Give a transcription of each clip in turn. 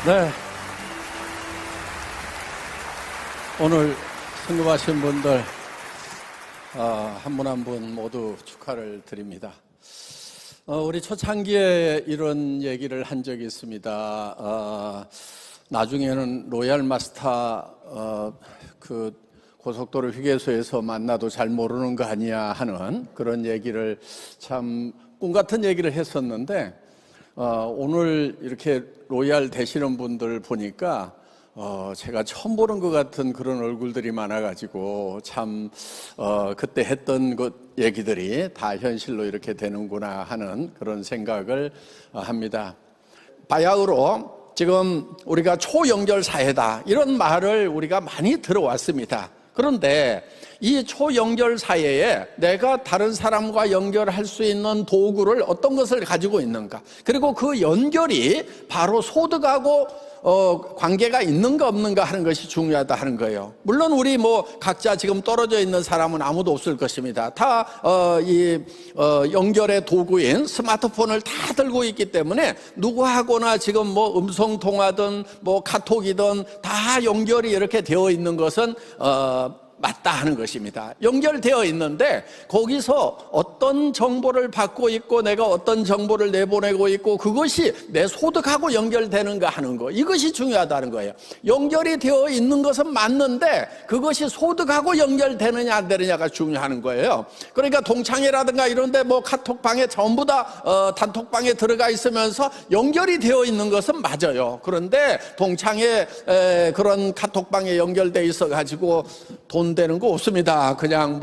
네, 오늘 승급하신 분들 한 분 한 분 모두 축하를 드립니다. 우리 초창기에 이런 얘기를 한 적이 있습니다. 나중에는 로얄 마스터 그 고속도로 휴게소에서 만나도 잘 모르는 거 아니야 하는 그런 얘기를 참 꿈같은 얘기를 했었는데 오늘 이렇게 로얄 되시는 분들 보니까 제가 처음 보는 것 같은 그런 얼굴들이 많아가지고 참 그때 했던 그 얘기들이 다 현실로 이렇게 되는구나 하는 그런 생각을 합니다. 바야흐로 지금 우리가 초연결 사회다 이런 말을 우리가 많이 들어왔습니다. 그런데 이 초연결 사회에 내가 다른 사람과 연결할 수 있는 도구를 어떤 것을 가지고 있는가, 그리고 그 연결이 바로 소득하고 관계가 있는가 없는가 하는 것이 중요하다 하는 거예요. 물론 우리 각자 지금 떨어져 있는 사람은 아무도 없을 것입니다. 다 연결의 도구인 스마트폰을 다 들고 있기 때문에 누구하고나 지금 음성 통화든 카톡이든 다 연결이 이렇게 되어 있는 것은 맞다 하는 것입니다. 연결되어 있는데 거기서 어떤 정보를 받고 있고 내가 어떤 정보를 내보내고 있고 그것이 내 소득하고 연결되는가 하는 거, 이것이 중요하다는 거예요. 연결이 되어 있는 것은 맞는데 그것이 소득하고 연결되느냐 안 되느냐가 중요한 거예요. 그러니까 동창회라든가 이런 데 카톡방에 전부 다 단톡방에 들어가 있으면서 연결이 되어 있는 것은 맞아요. 그런데 동창회 그런 카톡방에 연결돼 있어 가지고 돈 되는 거 없습니다. 그냥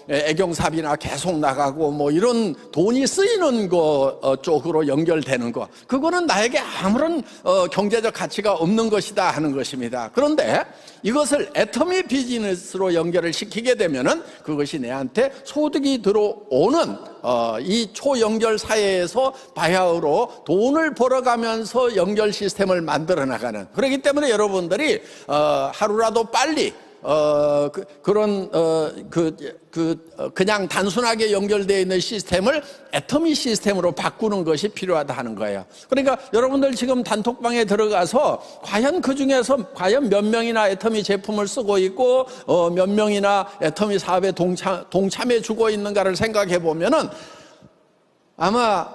애경사비나 계속 나가고 이런 돈이 쓰이는 거 쪽으로 연결되는 거, 그거는 나에게 아무런 경제적 가치가 없는 것이다 하는 것입니다. 그런데 이것을 애터미 비즈니스로 연결을 시키게 되면은 그것이 내한테 소득이 들어오는 이 초연결 사회에서 바야흐로 돈을 벌어가면서 연결 시스템을 만들어 나가는, 그렇기 때문에 여러분들이 하루라도 빨리 그냥 단순하게 연결되어 있는 시스템을 애터미 시스템으로 바꾸는 것이 필요하다 하는 거예요. 그러니까 여러분들 지금 단톡방에 들어가서 과연 그 중에서 몇 명이나 애터미 제품을 쓰고 있고 몇 명이나 애터미 사업에 동참해 주고 있는가를 생각해 보면은 아마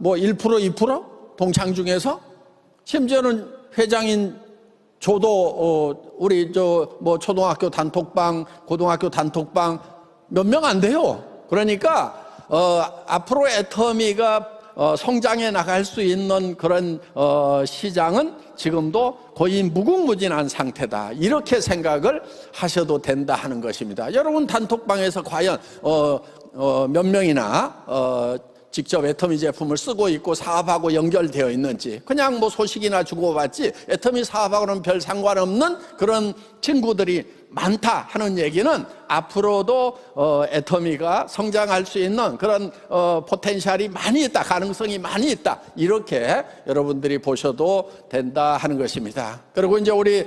1%, 2% 동창 중에서, 심지어는 회장인 저도 우리 초등학교 단톡방, 고등학교 단톡방 몇 명 안 돼요. 그러니까 앞으로 애터미가 성장해 나갈 수 있는 그런 시장은 지금도 거의 무궁무진한 상태다, 이렇게 생각을 하셔도 된다 하는 것입니다. 여러분 단톡방에서 과연 몇 명이나 직접 애터미 제품을 쓰고 있고 사업하고 연결되어 있는지, 그냥 소식이나 주고받지 애터미 사업하고는 별 상관없는 그런 친구들이 많다 하는 얘기는 앞으로도 애터미가 성장할 수 있는 그런 포텐셜이 많이 있다, 가능성이 많이 있다, 이렇게 여러분들이 보셔도 된다 하는 것입니다. 그리고 이제 우리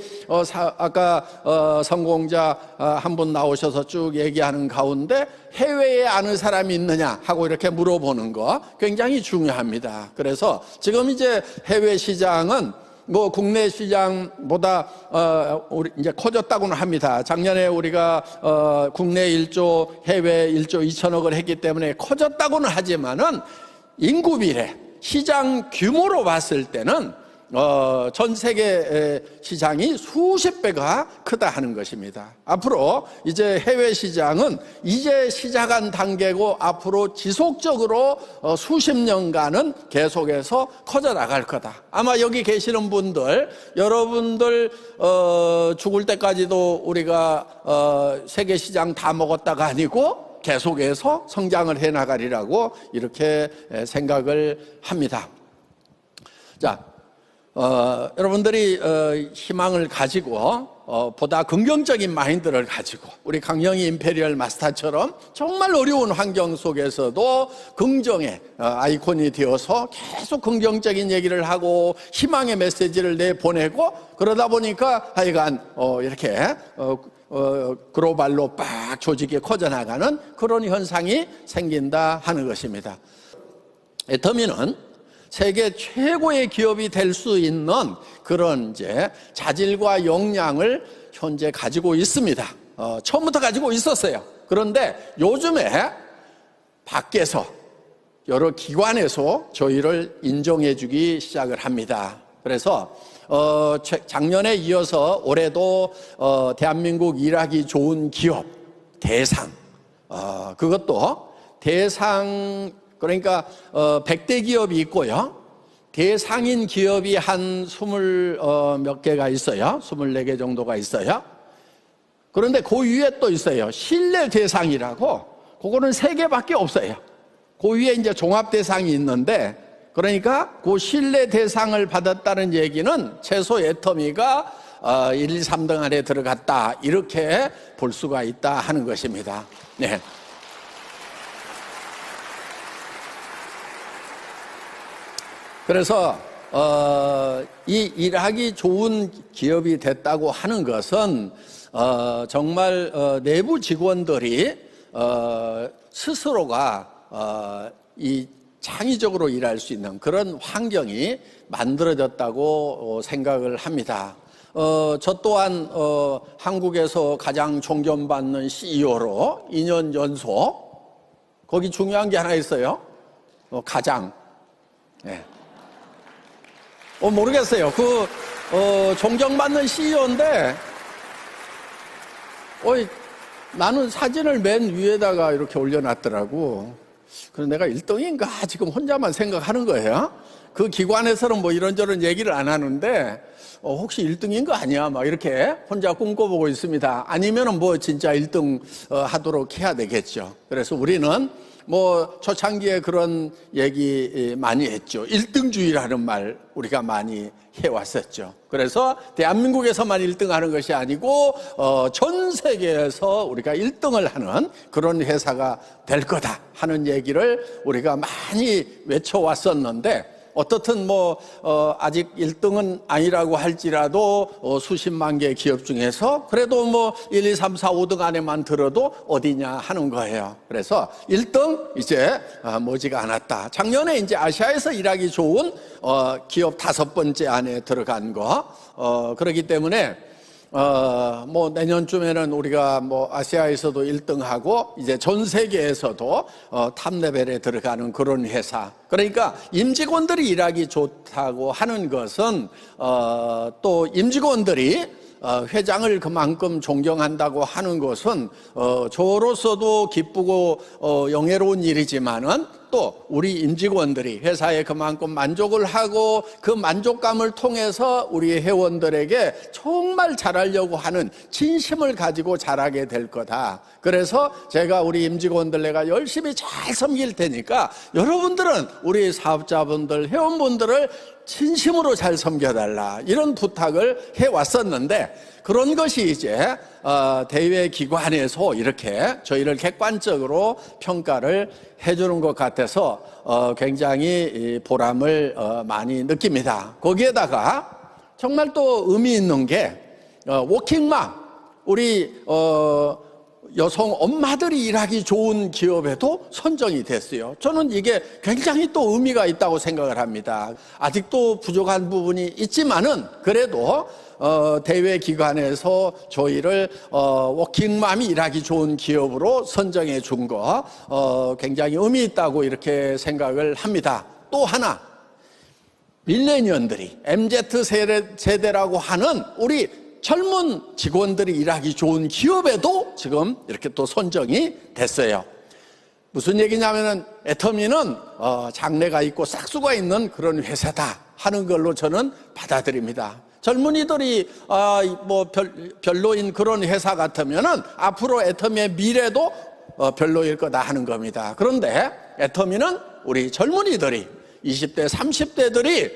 아까 성공자 한 분 나오셔서 쭉 얘기하는 가운데 해외에 아는 사람이 있느냐 하고 이렇게 물어보는 거 굉장히 중요합니다. 그래서 지금 이제 해외 시장은 국내 시장보다 우리 이제 커졌다고는 합니다. 작년에 우리가 국내 1조, 해외 1조 2천억을 했기 때문에 커졌다고는 하지만은 인구 비례, 시장 규모로 봤을 때는 전 세계 시장이 수십 배가 크다 하는 것입니다. 앞으로 이제 해외 시장은 이제 시작한 단계고 앞으로 지속적으로 수십 년간은 계속해서 커져 나갈 거다. 아마 여기 계시는 분들, 여러분들 죽을 때까지도 우리가 세계 시장 다 먹었다가 아니고 계속해서 성장을 해 나가리라고 이렇게 생각을 합니다. 자, 여러분들이 희망을 가지고 보다 긍정적인 마인드를 가지고 우리 강영희 임페리얼 마스터처럼 정말 어려운 환경 속에서도 긍정의 아이콘이 되어서 계속 긍정적인 얘기를 하고 희망의 메시지를 내보내고, 그러다 보니까 하여간 이렇게 글로벌로 빡 조직이 커져나가는 그런 현상이 생긴다 하는 것입니다. 애터미는 세계 최고의 기업이 될 수 있는 그런 이제 자질과 역량을 현재 가지고 있습니다. 처음부터 가지고 있었어요. 그런데 요즘에 밖에서 여러 기관에서 저희를 인정해 주기 시작을 합니다. 그래서 작년에 이어서 올해도 대한민국 일하기 좋은 기업 대상, 그것도 대상, 그러니까 100대 기업이 있고요, 대상인 기업이 한 20 몇 개가 있어요. 24개 정도가 있어요. 그런데 그 위에 또 있어요. 신뢰 대상이라고, 그거는 3개밖에 없어요. 그 위에 이제 종합 대상이 있는데, 그러니까 그 신뢰 대상을 받았다는 얘기는 최소 애터미가 1, 2, 3등 안에 들어갔다, 이렇게 볼 수가 있다 하는 것입니다. 네. 그래서 이 일하기 좋은 기업이 됐다고 하는 것은 정말 내부 직원들이 스스로가 이 창의적으로 일할 수 있는 그런 환경이 만들어졌다고 생각을 합니다. 저 또한 한국에서 가장 존경받는 CEO로 2년 연속, 거기 중요한 게 하나 있어요. 가장. 네. 모르겠어요. 존경받는 CEO인데, 나는 사진을 맨 위에다가 이렇게 올려놨더라고. 그래서 내가 1등인가 지금 혼자만 생각하는 거예요. 그 기관에서는 뭐 이런저런 얘기를 안 하는데, 혹시 1등인 거 아니야? 막 이렇게 혼자 꿈꿔보고 있습니다. 아니면은 뭐 진짜 1등 하도록 해야 되겠죠. 그래서 우리는 뭐 초창기에 그런 얘기 많이 했죠. 1등주의라는 말 우리가 많이 해왔었죠. 그래서 대한민국에서만 1등 하는 것이 아니고 전 세계에서 우리가 1등을 하는 그런 회사가 될 거다 하는 얘기를 우리가 많이 외쳐왔었는데, 어떻든 뭐 아직 1등은 아니라고 할지라도 수십만 개 기업 중에서 그래도 뭐 1, 2, 3, 4, 5등 안에만 들어도 어디냐 하는 거예요. 그래서 1등 이제 머지가 않았다. 작년에 이제 아시아에서 일하기 좋은 기업 5번째 안에 들어간 거, 그렇기 때문에 뭐 내년쯤에는 우리가 뭐 아시아에서도 1등하고 이제 전 세계에서도 탑 레벨에 들어가는 그런 회사. 그러니까 임직원들이 일하기 좋다고 하는 것은 또 임직원들이 회장을 그만큼 존경한다고 하는 것은 저로서도 기쁘고 영예로운 일이지만은 또 우리 임직원들이 회사에 그만큼 만족을 하고 그 만족감을 통해서 우리 회원들에게 정말 잘하려고 하는 진심을 가지고 잘하게 될 거다. 그래서 제가 우리 임직원들 내가 열심히 잘 섬길 테니까 여러분들은 우리 사업자분들, 회원분들을 진심으로 잘 섬겨달라, 이런 부탁을 해왔었는데, 그런 것이 이제 대외 기관에서 이렇게 저희를 객관적으로 평가를 해주는 것 같아서 굉장히 보람을 많이 느낍니다. 거기에다가 정말 또 의미 있는 게 워킹맘, 우리 여성 엄마들이 일하기 좋은 기업에도 선정이 됐어요. 저는 이게 굉장히 또 의미가 있다고 생각을 합니다. 아직도 부족한 부분이 있지만은 그래도 대외 기관에서 저희를 워킹맘이 일하기 좋은 기업으로 선정해 준 거 굉장히 의미 있다고 이렇게 생각을 합니다. 또 하나, 밀레니언들이 MZ 세대라고 하는 우리 젊은 직원들이 일하기 좋은 기업에도 지금 이렇게 또 선정이 됐어요. 무슨 얘기냐면은 애터미는 장래가 있고 싹수가 있는 그런 회사다 하는 걸로 저는 받아들입니다. 젊은이들이 뭐 별로인 그런 회사 같으면은 앞으로 애터미의 미래도 별로일 거다 하는 겁니다. 그런데 애터미는 우리 젊은이들이 20대, 30대들이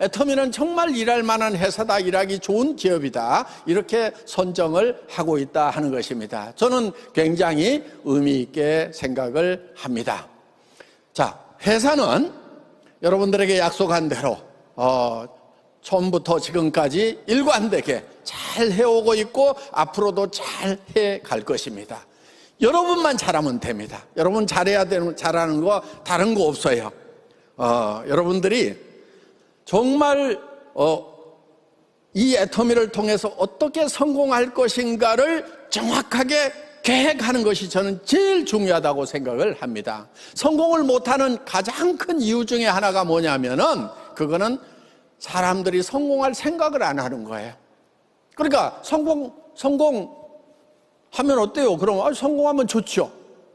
애터미는 정말 일할 만한 회사다, 일하기 좋은 기업이다, 이렇게 선정을 하고 있다 하는 것입니다. 저는 굉장히 의미 있게 생각을 합니다. 자, 회사는 여러분들에게 약속한 대로 처음부터 지금까지 일관되게 잘 해오고 있고 앞으로도 잘 해갈 것입니다. 여러분만 잘하면 됩니다. 여러분 잘해야 되는, 잘하는 거 다른 거 없어요. 여러분들이 정말 이 애터미를 통해서 어떻게 성공할 것인가를 정확하게 계획하는 것이 저는 제일 중요하다고 생각을 합니다. 성공을 못하는 가장 큰 이유 중에 하나가 뭐냐면은 그거는 사람들이 성공할 생각을 안 하는 거예요. 그러니까 성공하면 어때요? 그럼 성공하면 좋죠.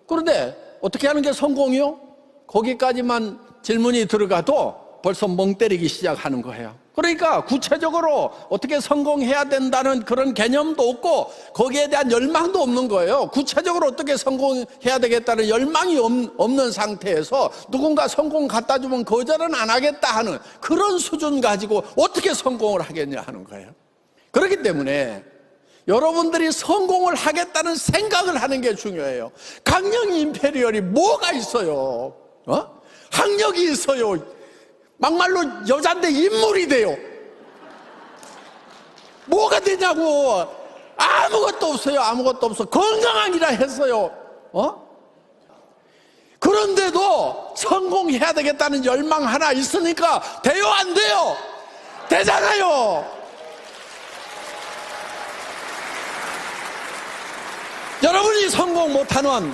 그런데 어떻게 하는 게 성공이요? 거기까지만 질문이 들어가도 벌써 멍 때리기 시작하는 거예요. 그러니까 구체적으로 어떻게 성공해야 된다는 그런 개념도 없고 거기에 대한 열망도 없는 거예요. 구체적으로 어떻게 성공해야 되겠다는 열망이 없는 상태에서 누군가 성공 갖다 주면 거절은 안 하겠다 하는 그런 수준 가지고 어떻게 성공을 하겠냐 하는 거예요. 그렇기 때문에 여러분들이 성공을 하겠다는 생각을 하는 게 중요해요. 강령 임페리얼이 뭐가 있어요? 학력이 있어요. 막말로 여잔데 인물이 돼요. 뭐가 되냐고. 아무것도 없어요. 아무것도 없어. 건강하기라 했어요. 그런데도 성공해야 되겠다는 열망 하나 있으니까 돼요, 안 돼요? 되잖아요. 여러분이 성공 못하는,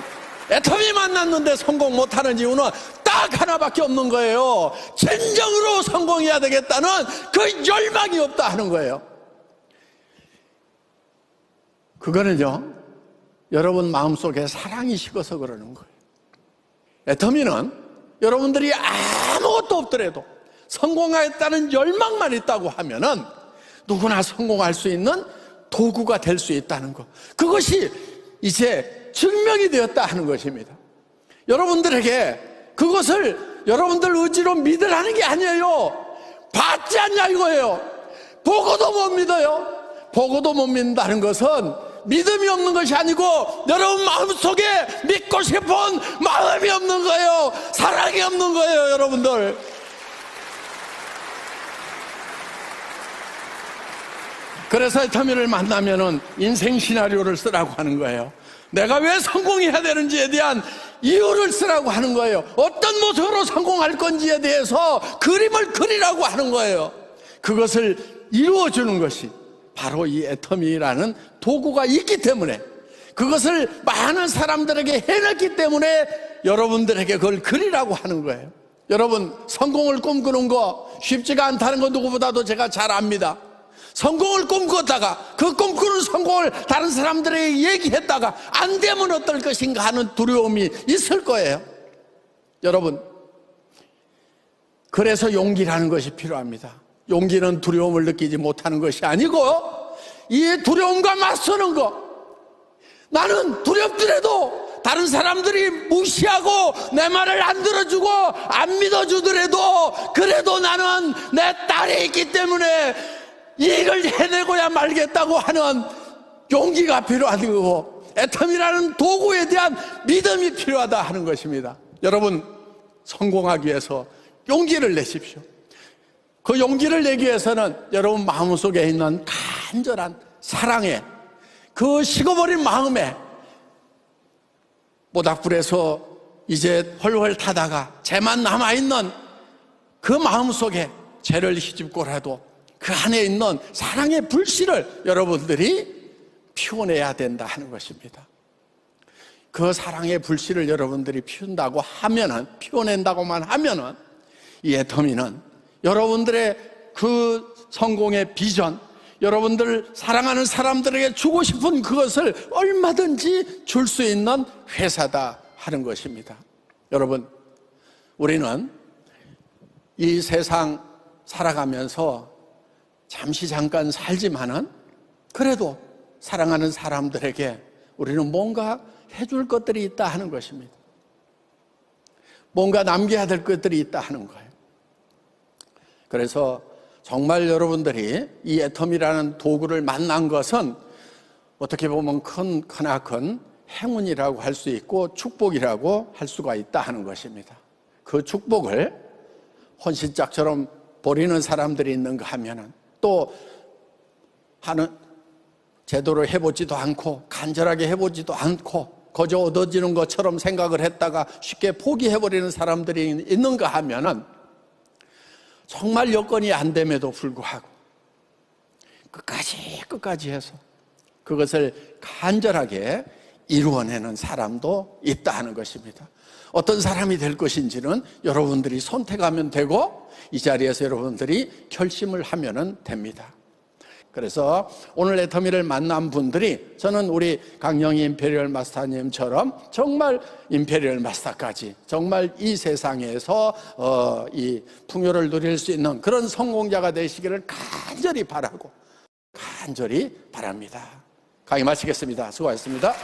애터미 만났는데 성공 못하는 이유는 딱 하나밖에 없는 거예요. 진정으로 성공해야 되겠다는 그 열망이 없다 하는 거예요. 그거는요, 여러분 마음속에 사랑이 식어서 그러는 거예요. 애터미는 여러분들이 아무것도 없더라도 성공하겠다는 열망만 있다고 하면은 누구나 성공할 수 있는 도구가 될 수 있다는 것. 그것이 이제 증명이 되었다 하는 것입니다. 여러분들에게 그것을 여러분들 의지로 믿으라는 게 아니에요. 받지 않냐 이거예요. 보고도 못 믿어요. 보고도 못 믿는다는 것은 믿음이 없는 것이 아니고 여러분 마음속에 믿고 싶은 마음이 없는 거예요. 사랑이 없는 거예요, 여러분들. 그래서 애터미를 만나면은 인생 시나리오를 쓰라고 하는 거예요. 내가 왜 성공해야 되는지에 대한 이유를 쓰라고 하는 거예요. 어떤 모습으로 성공할 건지에 대해서 그림을 그리라고 하는 거예요. 그것을 이루어주는 것이 바로 이 애터미라는 도구가 있기 때문에, 그것을 많은 사람들에게 해냈기 때문에 여러분들에게 그걸 그리라고 하는 거예요. 여러분, 성공을 꿈꾸는 거 쉽지가 않다는 거 누구보다도 제가 잘 압니다. 성공을 꿈꾸다가 그 꿈꾸는 성공을 다른 사람들에게 얘기했다가 안 되면 어떨 것인가 하는 두려움이 있을 거예요. 여러분, 그래서 용기라는 것이 필요합니다. 용기는 두려움을 느끼지 못하는 것이 아니고 이 두려움과 맞서는 것. 나는 두렵더라도 다른 사람들이 무시하고 내 말을 안 들어주고 안 믿어주더라도 그래도 나는 내 딸이 있기 때문에 이걸 해내고야 말겠다고 하는 용기가 필요한 거고, 애터미라는 도구에 대한 믿음이 필요하다 하는 것입니다. 여러분, 성공하기 위해서 용기를 내십시오. 그 용기를 내기 위해서는 여러분 마음속에 있는 간절한 사랑에, 그 식어버린 마음에, 모닥불에서 이제 헐헐 타다가 재만 남아있는 그 마음속에 죄를 휘집고라도 그 안에 있는 사랑의 불씨를 여러분들이 피워내야 된다 하는 것입니다. 그 사랑의 불씨를 여러분들이 피운다고 하면은, 피워낸다고만 하면은 이 애터미는 여러분들의 그 성공의 비전, 여러분들 사랑하는 사람들에게 주고 싶은 그것을 얼마든지 줄 수 있는 회사다 하는 것입니다. 여러분, 우리는 이 세상 살아가면서 잠시 잠깐 살지만은 그래도 사랑하는 사람들에게 우리는 뭔가 해줄 것들이 있다 하는 것입니다. 뭔가 남겨야 될 것들이 있다 하는 거예요. 그래서 정말 여러분들이 이 애터미라는 도구를 만난 것은 어떻게 보면 크나큰 행운이라고 할 수 있고 축복이라고 할 수가 있다 하는 것입니다. 그 축복을 혼신짝처럼 버리는 사람들이 있는가 하면은, 또 제대로 해보지도 않고 간절하게 해보지도 않고 거저 얻어지는 것처럼 생각을 했다가 쉽게 포기해버리는 사람들이 있는가 하면은 정말 여건이 안 됨에도 불구하고 끝까지 해서 그것을 간절하게 이루어내는 사람도 있다 하는 것입니다. 어떤 사람이 될 것인지는 여러분들이 선택하면 되고 이 자리에서 여러분들이 결심을 하면 됩니다. 그래서 오늘 애터미를 만난 분들이 저는 우리 강영희 임페리얼 마스터님처럼 정말 임페리얼 마스터까지 정말 이 세상에서 이 풍요를 누릴 수 있는 그런 성공자가 되시기를 간절히 바라고 간절히 바랍니다. 강의 마치겠습니다. 수고하셨습니다.